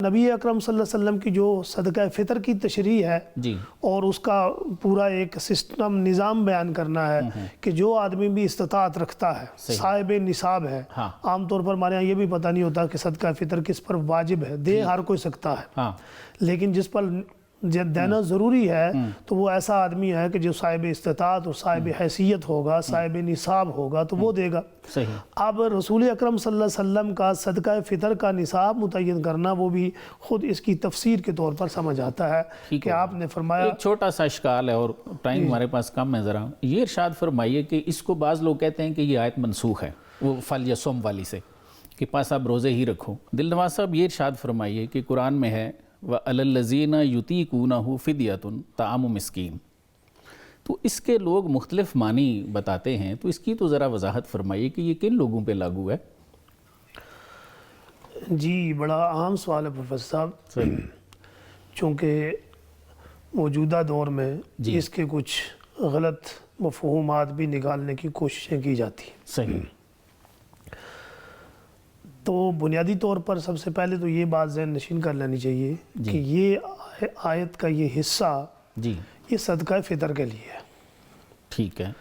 نبی اکرم صلی اللہ علیہ وسلم کی جو صدقہ فطر کی تشریح ہے جی اور اس کا پورا ایک سسٹم نظام بیان کرنا ہے کہ جو آدمی بھی استطاعت رکھتا ہے، صاحب نصاب ہے، ہاں عام طور پر ہمارے یہاں یہ بھی پتہ نہیں ہوتا کہ صدقہ فطر کس پر واجب ہے، دے ہر کوئی سکتا ہے، ہاں لیکن جس پر دینا ضروری ہے تو وہ ایسا آدمی ہے کہ جو صاحب استطاعت اور صاحب حیثیت ہوگا، صاحب نصاب ہوگا تو وہ دے گا۔ صحیح۔ اب رسول اکرم صلی اللہ علیہ وسلم کا صدقہ فطر کا نصاب متعین کرنا وہ بھی خود اس کی تفسیر کے طور پر سمجھ آتا ہے کہ آپ نے فرمایا، ایک چھوٹا سا اشکال ہے اور ٹائم ہمارے پاس کم ہے، ذرا یہ ارشاد فرمائیے کہ اس کو بعض لوگ کہتے ہیں کہ یہ آیت منسوخ ہے، وہ فلیصم والی سے کہ پاس آپ روزے ہی رکھو۔ دل نواز صاحب یہ ارشاد فرمائیے کہ قرآن میں ہے وَعَلَى الَّذِينَ يُطِيقُونَهُ فِدْيَةٌ طَعَامُ مِسْكِين، تو اس کے لوگ مختلف معنی بتاتے ہیں، تو اس کی تو ذرا وضاحت فرمائیے کہ یہ کن لوگوں پہ لاگو ہے؟ جی بڑا عام سوال ہے پروفیسر صاحب، چونکہ موجودہ دور میں اس کے کچھ غلط مفہومات بھی نکالنے کی کوششیں کی جاتی ہیں۔ صحیح۔ تو بنیادی طور پر سب سے پہلے تو یہ بات ذہن نشین کر لینی چاہیے کہ یہ آیت کا یہ حصہ جی یہ صدقہ فطر کے لیے ہے۔ ٹھیک ہے۔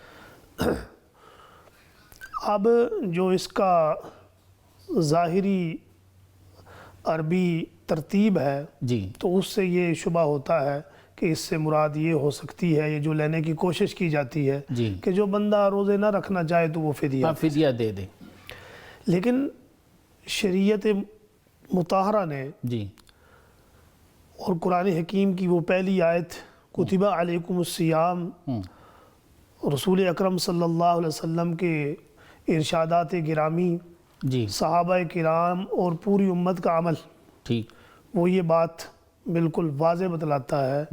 اب جو اس کا ظاہری عربی ترتیب ہے جی تو اس سے یہ شبہ ہوتا ہے کہ اس سے مراد یہ ہو سکتی ہے، یہ جو لینے کی کوشش کی جاتی ہے جی کہ جو بندہ روزے نہ رکھنا چاہے تو وہ فدیہ، ہاں فدیہ دے دے۔ لیکن شریعت مطہرہ نے جی اور قرآن حکیم کی وہ پہلی آیت کتب علیکم الصیام، رسول اکرم صلی اللہ علیہ وسلم کے ارشادات گرامی، جی صحابہ کرام اور پوری امت کا عمل، ٹھیک، وہ یہ بات بالکل واضح بتلاتا ہے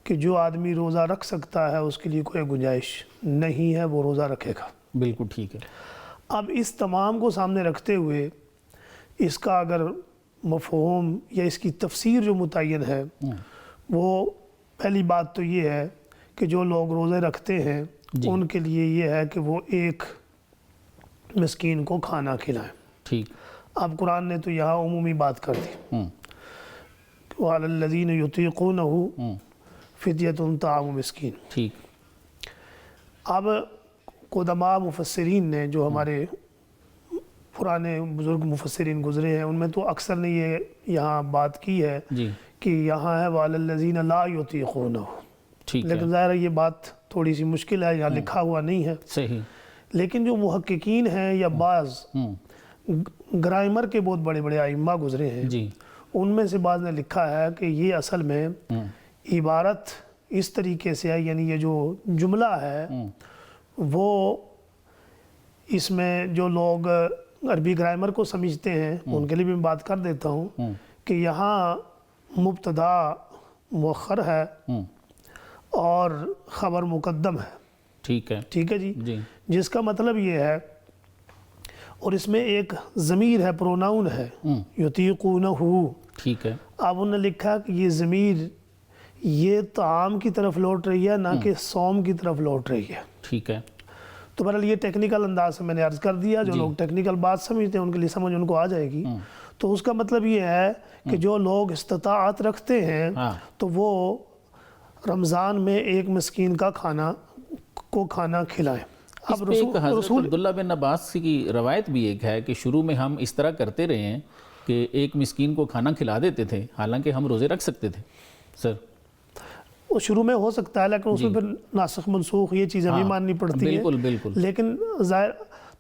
کہ جو آدمی روزہ رکھ سکتا ہے اس کے لیے کوئی گنجائش نہیں ہے، وہ روزہ رکھے گا۔ بالکل ٹھیک ہے۔ اب اس تمام کو سامنے رکھتے ہوئے اس کا اگر مفہوم یا اس کی تفسیر جو متعین ہے وہ پہلی بات تو یہ ہے کہ جو لوگ روزے رکھتے ہیں ان کے لیے یہ ہے کہ وہ ایک مسکین کو کھانا کھلائیں۔ ٹھیک۔ اب قرآن نے تو یہاں عمومی بات کر دی، وَعَلَى الَّذِينَ يُطِيقُونَهُ فِدْيَةٌ طَعَامُ مِسْكِين۔ ٹھیک۔ اب قدماء مفسرین نے جو ہمارے پرانے بزرگ مفسرین گزرے ہیں ان میں تو اکثر نے یہ یہاں بات کی ہے جی کہ یہاں ہے وَعَلَى الَّذِينَ لَا يُطِيقُونَهُ، ٹھیک ہے۔ لیکن ظاہر ہے یہ بات تھوڑی سی مشکل ہے، یہاں لکھا ہوا نہیں ہے، صحیح۔ لیکن جو محققین ہیں یا بعض گرامر کے بہت بڑے بڑے ائمہ گزرے ہیں جی ان میں سے بعض نے لکھا ہے کہ یہ اصل میں عبارت اس طریقے سے ہے، یعنی یہ جو جملہ ہے وہ اس میں جو لوگ عربی گرامر کو سمجھتے ہیں ان کے لیے بھی میں بات کر دیتا ہوں کہ یہاں مبتدا مؤخر ہے اور خبر مقدم ہے۔ ٹھیک ہے۔ ٹھیک ہے جی، جی جس کا مطلب یہ ہے، اور اس میں ایک ضمیر ہے، پروناؤن ہے، یطیقونہ۔ ٹھیک ہے۔ اب انہوں نے لکھا کہ یہ ضمیر یہ طعام کی طرف لوٹ رہی ہے نہ کہ صوم کی طرف لوٹ رہی ہے۔ ٹھیک ہے۔ تو بہرحال یہ ٹیکنیکل انداز سے میں نے عرض کر دیا، جو لوگ ٹیکنیکل بات سمجھتے ہیں ان کے لیے سمجھ ان کو آ جائے گی۔ تو اس کا مطلب یہ ہے کہ جو لوگ استطاعت رکھتے ہیں تو وہ رمضان میں ایک مسکین کا کھانا کھلائیں۔ اس پہ ایک حضرت عبداللہ بن عباس کی روایت بھی ایک ہے کہ شروع میں ہم اس طرح کرتے رہے ہیں کہ ایک مسکین کو کھانا کھلا دیتے تھے حالانکہ ہم روزے رکھ سکتے تھے۔ سر وہ شروع میں ہو سکتا ہے لیکن اس میں پھر ناسخ منسوخ یہ چیزیں بھی ماننی پڑتی ہیں، بالکل بالکل، لیکن ظاہر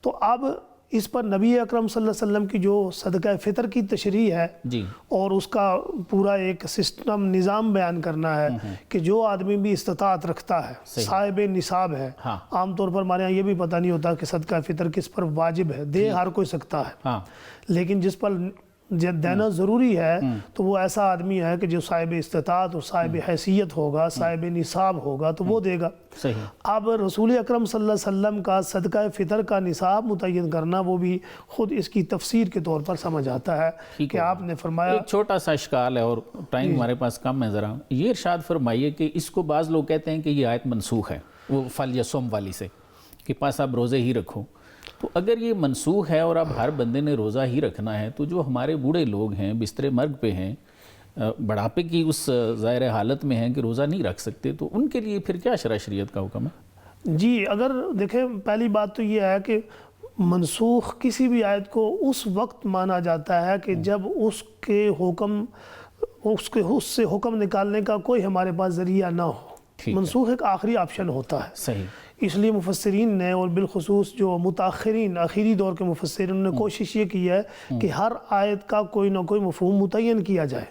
تو اب اس پر نبی اکرم صلی اللہ علیہ وسلم کی جو صدقہ فطر کی تشریح ہے جی اور اس کا پورا ایک سسٹم نظام بیان کرنا ہے کہ جو آدمی بھی استطاعت رکھتا ہے، صاحب نصاب ہے، عام طور پر ہمارے یہاں یہ بھی پتہ نہیں ہوتا کہ صدقہ فطر کس پر واجب ہے، دے ہر کوئی سکتا ہے، لیکن جس پر دینا ضروری ہے تو وہ ایسا آدمی ہے کہ جو صاحب استطاعت اور صاحب حیثیت ہوگا، صاحب نصاب ہوگا تو وہ دے گا۔ صحیح۔ اب رسول اکرم صلی اللہ علیہ وسلم کا صدقہ فطر کا نصاب متعین کرنا وہ بھی خود اس کی تفسیر کے طور پر سمجھ آتا ہے کہ آپ نے فرمایا، ایک چھوٹا سا اشکال ہے اور ٹائم ہمارے پاس کم ہے، ذرا یہ ارشاد فرمائیے کہ اس کو بعض لوگ کہتے ہیں کہ یہ آیت منسوخ ہے، وہ فلیصم والی سے کہ پاس آپ روزے ہی رکھو۔ تو اگر یہ منسوخ ہے اور اب ہر بندے نے روزہ ہی رکھنا ہے تو جو ہمارے بوڑھے لوگ ہیں بستر مرگ پہ ہیں بڑھاپے کی اس ظاہر حالت میں ہیں کہ روزہ نہیں رکھ سکتے، تو ان کے لیے پھر کیا شرع شریعت کا حکم ہے؟ جی اگر دیکھیں پہلی بات تو یہ ہے کہ منسوخ کسی بھی آیت کو اس وقت مانا جاتا ہے کہ جب اس سے حکم نکالنے کا کوئی ہمارے پاس ذریعہ نہ ہو. منسوخ ایک آخری آپشن ہوتا ہے. صحیح. اس لیے مفسرین نے اور بالخصوص جو متاخرین آخری دور کے مفسرین نے کوشش یہ کی ہے کہ ہر آیت کا کوئی نہ کوئی مفہوم متعین کیا جائے،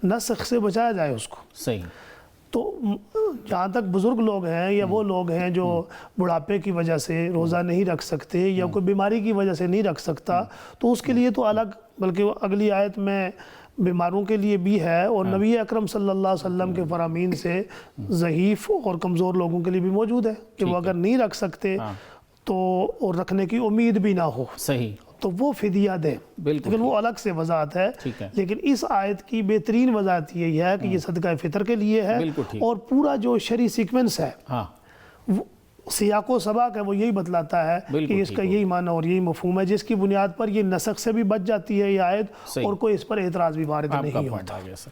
نسخ سے بچایا جائے اس کو. صحیح. تو جہاں تک بزرگ لوگ ہیں یا وہ لوگ ہیں جو بڑھاپے کی وجہ سے روزہ نہیں رکھ سکتے یا کوئی بیماری کی وجہ سے نہیں رکھ سکتا، تو اس کے لیے تو الگ، بلکہ اگلی آیت میں بیماروں کے لیے بھی ہے، اور نبی اکرم صلی اللہ علیہ وسلم کے فرامین سے ضعیف اور کمزور لوگوں کے لیے بھی موجود ہے کہ وہ اگر نہیں رکھ سکتے تو اور رکھنے کی امید بھی نہ ہو صحیح تو وہ فدیہ دیں. لیکن وہ الگ سے وضاحت ہے. لیکن اس آیت کی بہترین وضاحت یہی ہے کہ یہ صدقہ فطر کے لیے ہے، اور پورا جو شرعی سیکوینس ہے، سیاق و سباق ہے، وہ یہی بتلاتا ہے کہ اس کا یہی معنی اور یہی مفہوم ہے، جس کی بنیاد پر یہ نسخ سے بھی بچ جاتی ہے یہ آیت، اور کوئی اس پر اعتراض بھی وارد نہیں ہوتا.